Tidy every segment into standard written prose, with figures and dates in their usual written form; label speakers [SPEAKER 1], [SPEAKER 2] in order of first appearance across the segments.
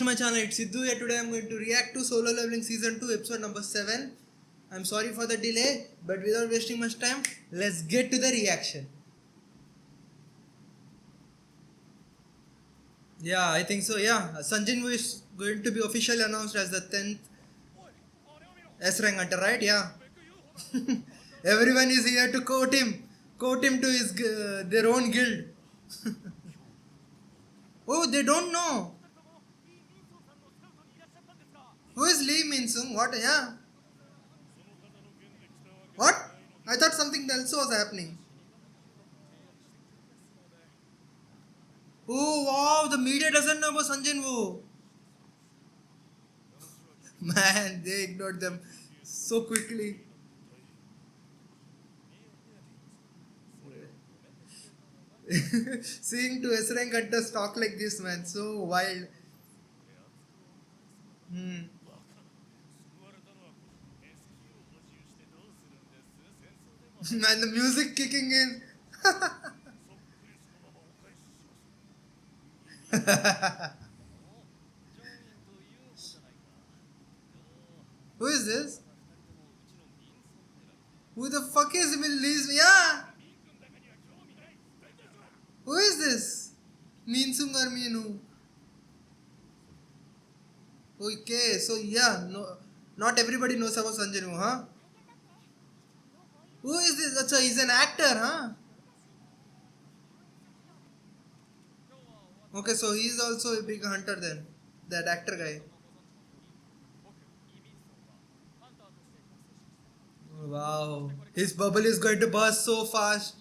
[SPEAKER 1] my channel, it's Sidhu here. Today I'm going to react to Solo Leveling Season 2 episode number 7. I'm sorry for the delay, but without wasting much time, let's get to the reaction. Yeah, I think so, yeah. Sanjin is going to be officially announced as the 10th S rank hunter, right? Yeah. Everyone is here to quote him to his their own guild. Oh, they don't know. Who is Lee Min Sung? What? Yeah. What? I thought something else was happening. Oh wow, the media doesn't know about Sanjin Woo. Man, they ignored them so quickly. Seeing two S rank hunters talk like this, man, so wild. Hmm. Man, the music kicking in. Who is this? Who the fuck is Liz? Yeah. Who is this? Minsung or Minu? Okay, so yeah, no, not everybody knows about Sanjay Woo, huh? Who is this? Acha, he's an actor, huh? Okay, so he's also a big hunter then. That actor guy. Wow. His bubble is going to burst so fast.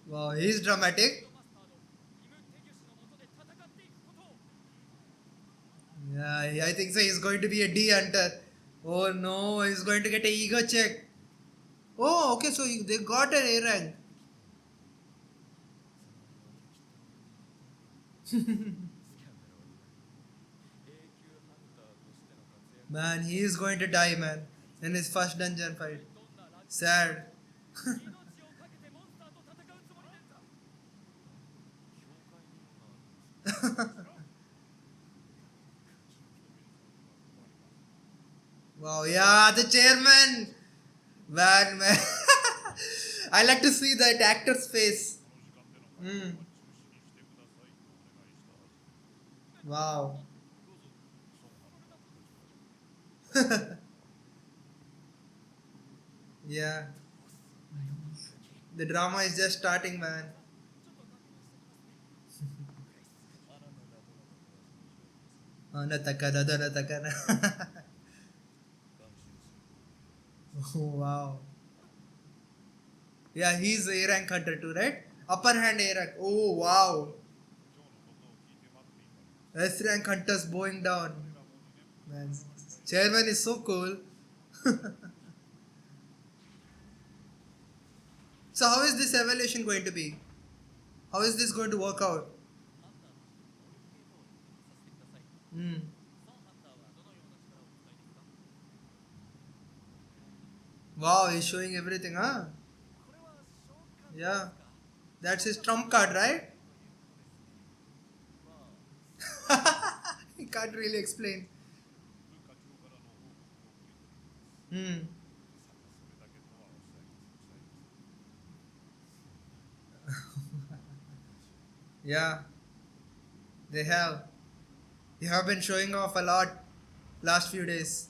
[SPEAKER 1] Wow, he's dramatic. Yeah, I think so. He's going to be a D hunter. Oh no, he's going to get a ego check. Oh, okay, so they got an A rank. Man, he is going to die, man, in his first dungeon fight. Sad. Wow, yeah, the chairman. Man. I like to see that actor's face. Mm. Wow. Yeah. The drama is just starting, man. Oh, natakana, natakana. Oh, wow. Yeah, he's A rank hunter too, right? Upper hand A rank. Oh, wow. S rank hunters bowing down. Man, chairman is so cool. So, how is this evaluation going to be? How is this going to work out? Hmm. Wow, he's showing everything, huh? Yeah. That's his trump card, right? He can't really explain. Hmm. Yeah, they have. You have been showing off a lot last few days.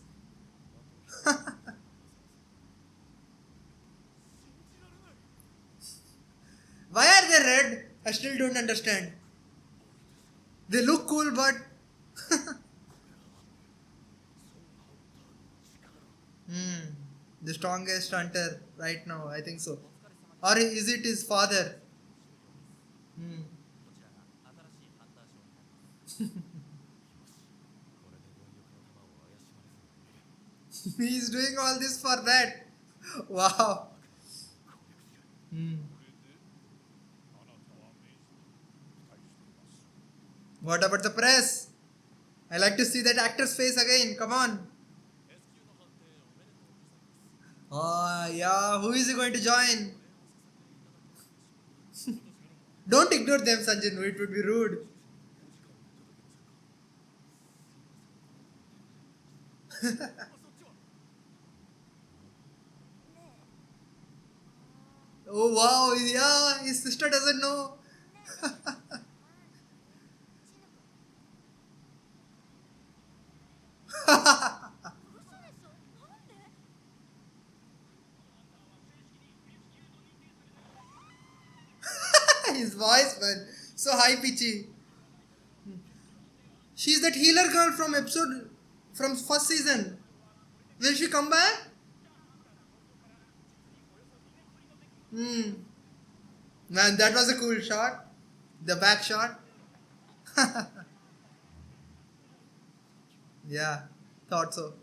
[SPEAKER 1] Why are they red? I still don't understand. They look cool, but hmm, the strongest hunter right now. I think so. Or is it his father? Hmm. He's doing all this for that. Wow. Hmm. What about the press? I like to see that actor's face again. Come on. Yeah, who is he going to join? Don't ignore them, Sanjay. It would be rude. Oh wow, yeah, his sister doesn't know. His voice, man, so high pitchy. She's that healer girl from episode from first season. Will she come back? Hmm. Man, that was a cool shot. The back shot. Yeah, thought so.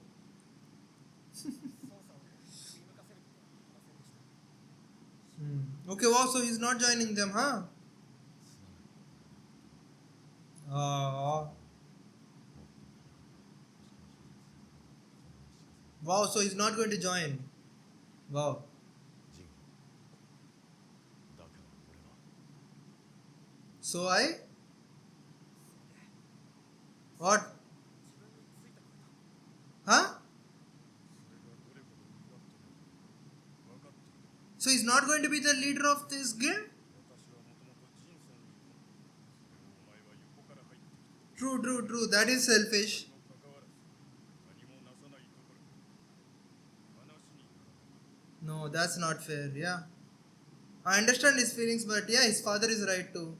[SPEAKER 1] Okay, wow, so he's not joining them, huh? Oh, wow, so he's not going to join. Wow. So I? What? Huh? So he's not going to be the leader of this guild? True, true, true. That is selfish. No, that's not fair. Yeah. I understand his feelings, but yeah, his father is right too.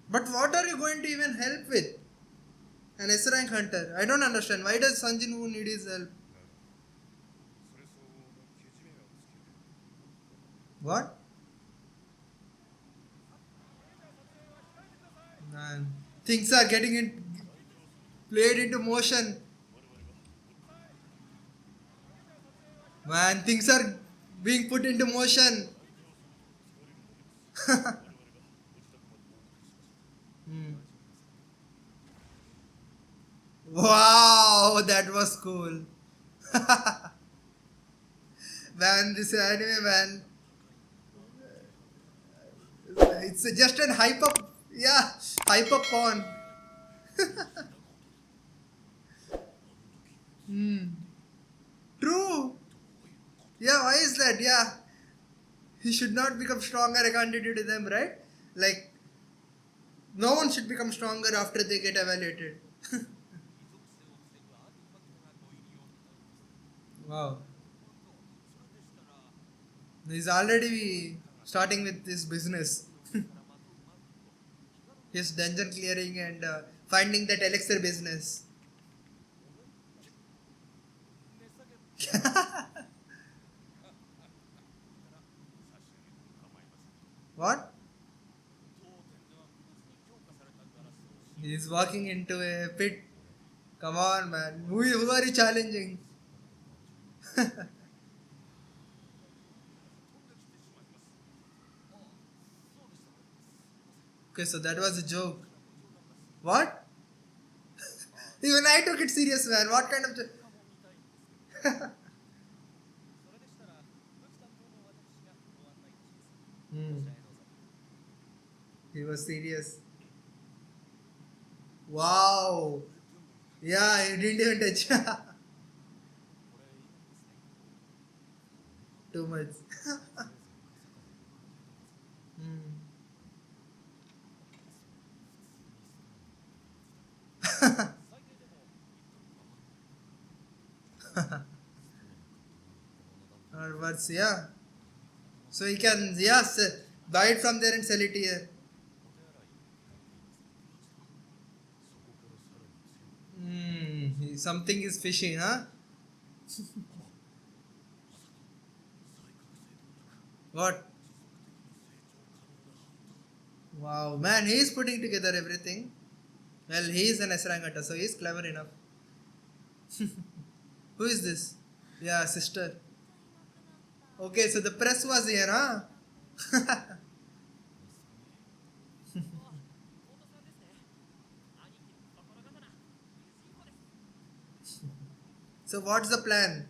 [SPEAKER 1] But what are you going to even help with? An S rank hunter. I don't understand. Why does Sanjin Woo need his help? What? Man. Things are getting played into motion. Man, things are being put into motion. Hmm. Wow, that was cool. Man, this anime, man, it's just an hype up, yeah, hype up porn. Hmm. True. Yeah, why is that? Yeah, he should not become stronger according to them, right? Like, no one should become stronger after they get evaluated. Wow. He's already starting with this business. His dungeon clearing and finding that elixir business. What? He's walking into a pit. Come on, man. Who are you challenging? Okay, so that was a joke. What? Even I took it serious, man. What kind of Hmm. He was serious. Wow. Yeah, he didn't even touch. Too much. Hmm. Or what's, yeah. So he can, yes, buy it from there and sell it here. Something is fishy, huh? What? Wow, man, he's putting together everything. Well, he is an Esrangata, so he's clever enough. Who is this? Yeah, sister. Okay, so the press was here, huh? So what's the plan?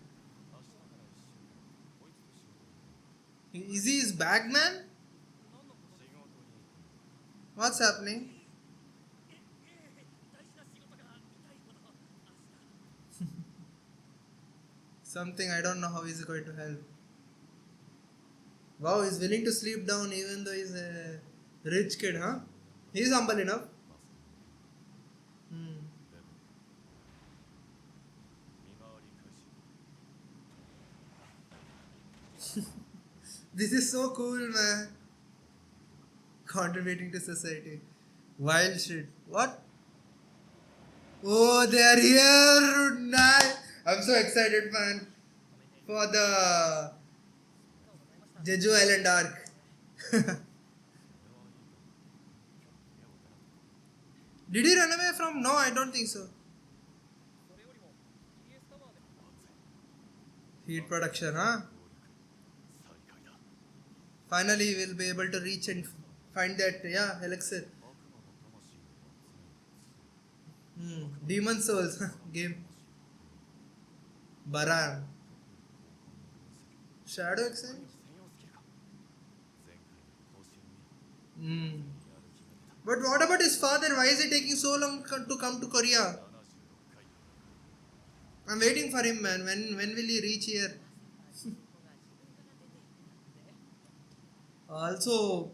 [SPEAKER 1] Is he his bagman? What's happening? Something I don't know how he's going to help. Wow, he's willing to sleep down even though he's a rich kid, huh? He's humble enough. Hmm. This is so cool, man. Contributing to society. Wild shit. What? Oh, they are here. Nice. I'm so excited, man, for the Jeju Island arc. Did he run away from? No, I don't think so. Heat production, huh? Finally, we'll be able to reach and find that, yeah, elixir. Demon Souls game. Baran. Shadow Exchange? Hmm. But what about his father? Why is it taking so long to come to Korea? I'm waiting for him, man. When will he reach here? Also,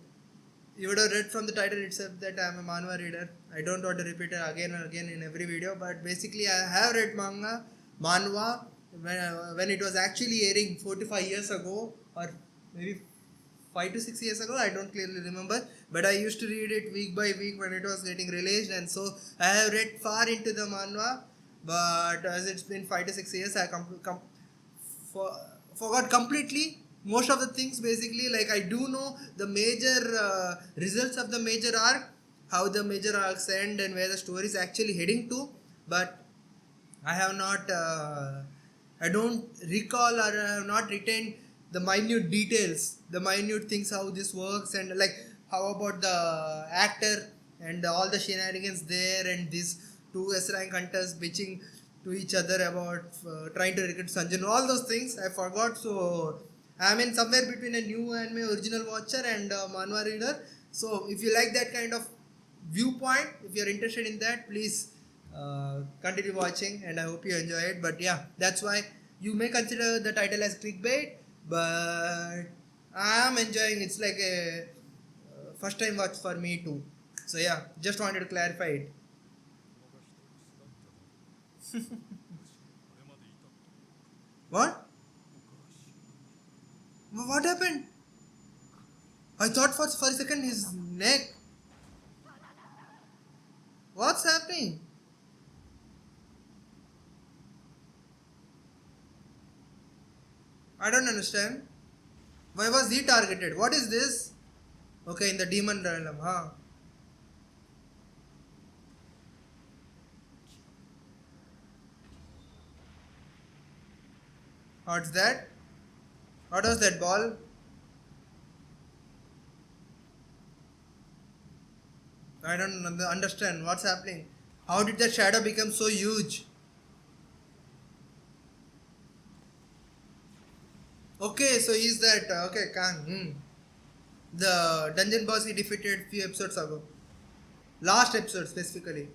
[SPEAKER 1] you would have read from the title itself that I'm a manhwa reader. I don't want to repeat it again and again in every video, but basically, I have read manhwa, when it was actually airing 45 years ago, or maybe 5 to 6 years ago. I don't clearly remember, but I used to read it week by week when it was getting released, and so I have read far into the manhwa. But as it's been 5 to 6 years, I for, forgot completely most of the things. Basically, like I do know the major results of the major arc, how the major arcs end, and where the story is actually heading to, but I have not I don't recall, or I have not retained the minute details, the minute things how this works, and like how about the actor and all the shenanigans there, and these two S rank hunters bitching to each other about trying to recruit Sanjay, all those things I forgot. So I'm in somewhere between a new anime original watcher and a manhwa reader. So if you like that kind of viewpoint, if you're interested in that, please continue watching, and I hope you enjoy it. But yeah, that's why you may consider the title as clickbait, but I am enjoying. It's like a first time watch for me too. So yeah, just wanted to clarify it. What? What happened? I thought for a second his neck. What's happening? I don't understand. Why was he targeted? What is this? Okay, in the demon realm, huh? What's that? What was that ball? I don't understand what's happening. How did that shadow become so huge? Okay, so he's that. Okay, Kang. The dungeon boss he defeated few episodes ago. Last episode specifically.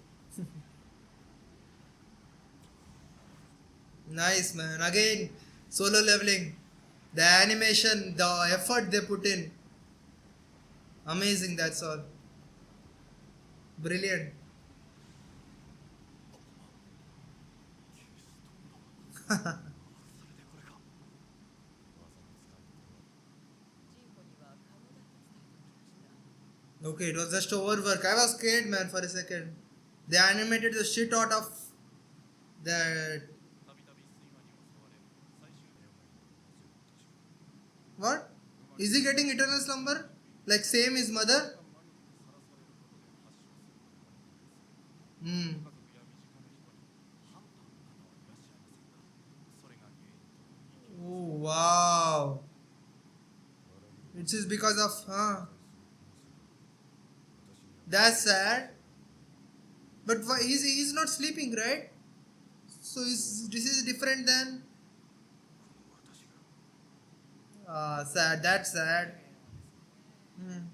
[SPEAKER 1] Nice, man. Again, solo leveling. The animation, the effort they put in. Amazing, that's all. Brilliant. Okay, it was just overwork. I was scared, man, for a second. They animated the shit out of that. What? Is he getting eternal slumber? Like same his mother? Hmm. Oh wow. It's just because of That's sad. But why he's not sleeping, right? So this is different than sad. That's sad. Hmm.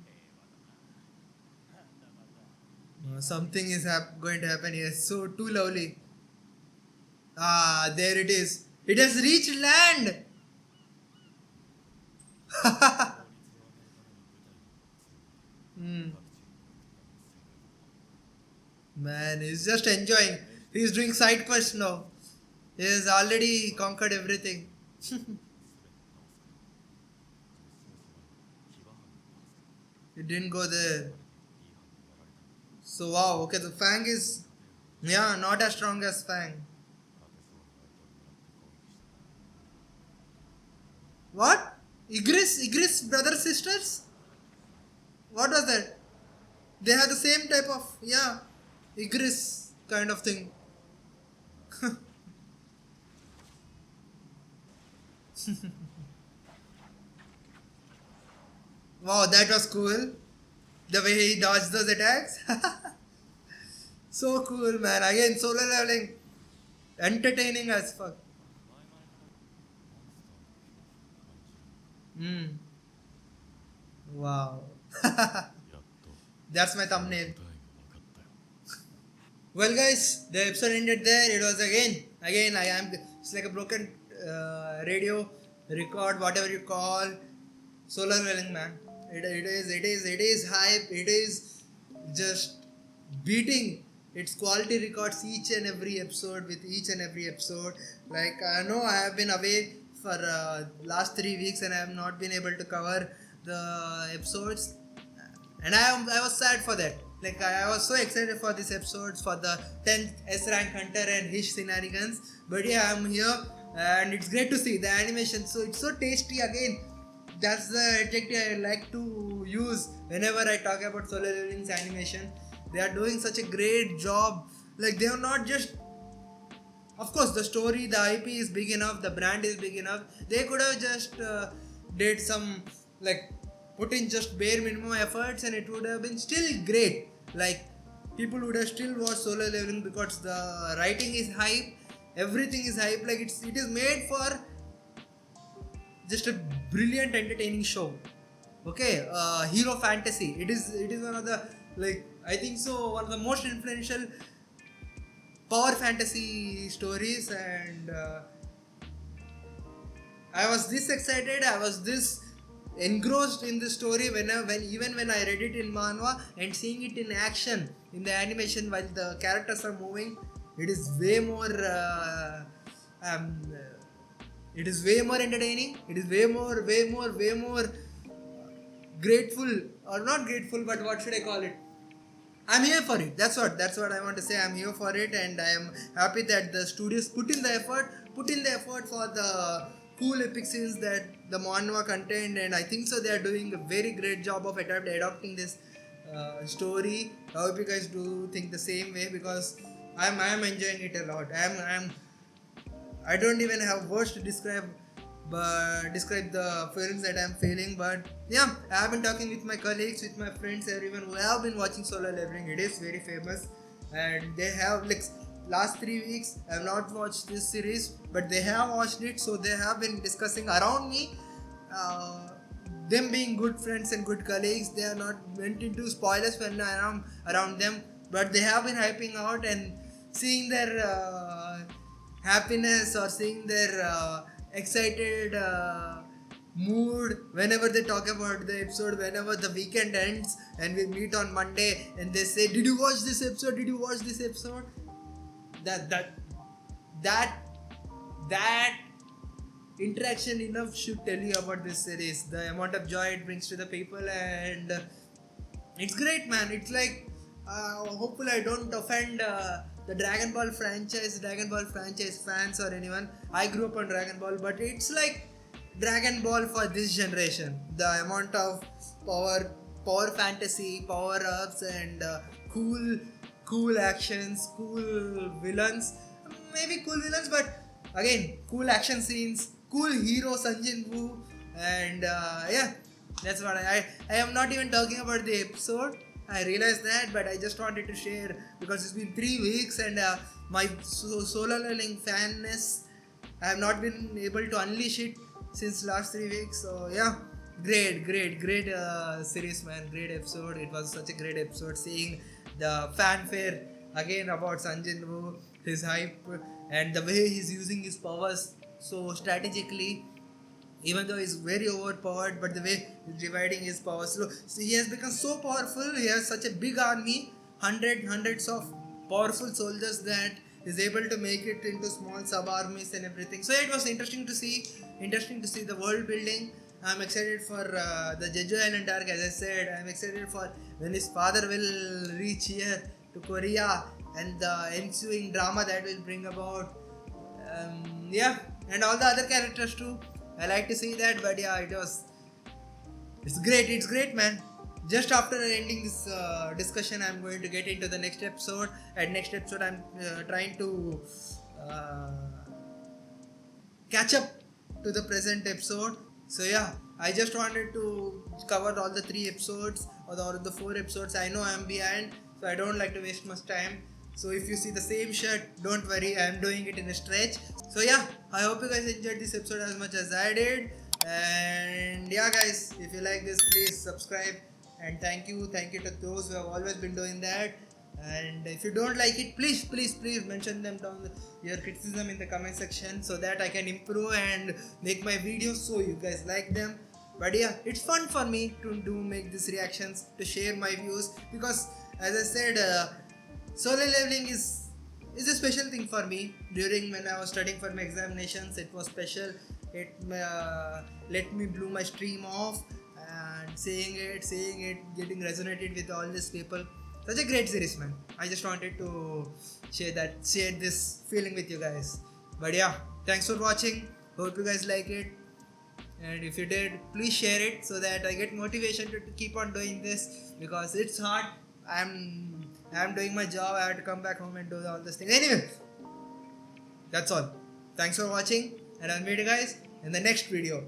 [SPEAKER 1] Something is going to happen here. So too lovely. Ah, there it is. It has reached land. Hmm. Man, he's just enjoying. He's doing side quests now. He has already conquered everything. He didn't go there. So wow, okay, the Fang is yeah, not as strong as Fang. What? Igris brother sisters? What was that? They have the same type of yeah, Igris kind of thing. Wow, that was cool. The way he dodged those attacks. So cool, man. Again, solo leveling, entertaining as fuck. Hmm. Wow. That's my thumbnail. Well, guys, the episode ended there. It was again. I am. It's like a broken radio record, whatever you call. Solar leveling, man. It is hype. It is just beating its quality records each and every episode with each and every episode. Like I know I have been away for last 3 weeks and I have not been able to cover the episodes, and I was sad for that. Like I was so excited for these episodes for the 10th S rank hunter and his shenanigans. But yeah, I'm here and it's great to see the animation. So it's so tasty again. That's the adjective I like to use whenever I talk about Solo Leveling's animation. They are doing such a great job. Like they are not just, of course, the story, the IP is big enough, the brand is big enough. They could have just did some like put in just bare minimum efforts and it would have been still great. Like people would have still watched Solo Leveling because the writing is hype, everything is hype. Like it is made for just a brilliant entertaining show. Okay, hero fantasy. It is one of the, like, I think so, one of the most influential power fantasy stories. And I was this excited, I was this engrossed in the story when I read it in manhwa and seeing it in action in the animation while the characters are moving. It is way more um, it is way more entertaining. It is way more grateful, or not grateful, but what should I call it? I'm here for it. That's what I want to say. I'm here for it, and I am happy that the studios put in the effort for the cool epic scenes that the manhwa contained, and I think so they are doing a very great job of adopting this story. I hope you guys do think the same way because I'm enjoying it a lot. I don't even have words to describe the feelings that I'm feeling. But yeah, I have been talking with my colleagues, with my friends, everyone who have been watching Solo Leveling. It is very famous, and they have, like, last 3 weeks I have not watched this series, but they have watched it, so they have been discussing around me. Them being good friends and good colleagues, they are not went into spoilers when I am around them, but they have been hyping out and seeing their happiness, or seeing their excited mood whenever they talk about the episode, whenever the weekend ends and we meet on Monday and they say, did you watch this episode, that that that that interaction enough should tell you about this series, the amount of joy it brings to the people. And it's great, man. It's like hopefully I don't offend the Dragon Ball franchise fans or anyone. I grew up on Dragon Ball, but it's like Dragon Ball for this generation. The amount of power fantasy, power ups, and cool actions, cool villains. Maybe cool villains, but again, cool action scenes, cool hero Sanjin Woo, and yeah, that's what I am not even talking about the episode. I realized that, but I just wanted to share because it's been 3 weeks and my solo leveling fanness, I have not been able to unleash it since last 3 weeks. So yeah, great series, man. Great episode. It was such a great episode. Seeing the fanfare again about Sanjin Woo, his hype, and the way he's using his powers so strategically. Even though he's very overpowered, but the way he's dividing his powers, so he has become so powerful. He has such a big army, hundreds of powerful soldiers that is able to make it into small sub armies and everything. So it was interesting to see the world building. I'm excited for the Jeju Island arc. As I said, I'm excited for when his father will reach here to Korea and the ensuing drama that will bring about. Yeah, and all the other characters too. I like to see that, but yeah, it's great, man. Just after ending this discussion, I'm going to get into the next episode. At next episode, I'm trying to uh, catch up to the present episode. So yeah, I just wanted to cover all the 3 episodes or the 4 episodes. I know I'm behind, so I don't like to waste much time. So if you see the same shirt, don't worry, I'm doing it in a stretch. So yeah, I hope you guys enjoyed this episode as much as I did. And yeah, guys, if you like this, please subscribe. And thank you to those who have always been doing that. And if you don't like it, please mention them down your criticism in the comment section so that I can improve and make my videos so you guys like them. But yeah, it's fun for me to make these reactions, to share my views, because as I said, solo leveling is a special thing for me. During when I was studying for my examinations, it was special. It let me blew my stream off, and seeing it getting resonated with all these people. Such a great series, man. I just wanted to share this feeling with you guys. But yeah, thanks for watching. Hope you guys like it. And if you did, please share it so that I get motivation to keep on doing this, because it's hard. I'm doing my job. I have to come back home and do all this thing. Anyway, that's all. Thanks for watching, and I'll meet you guys in the next video.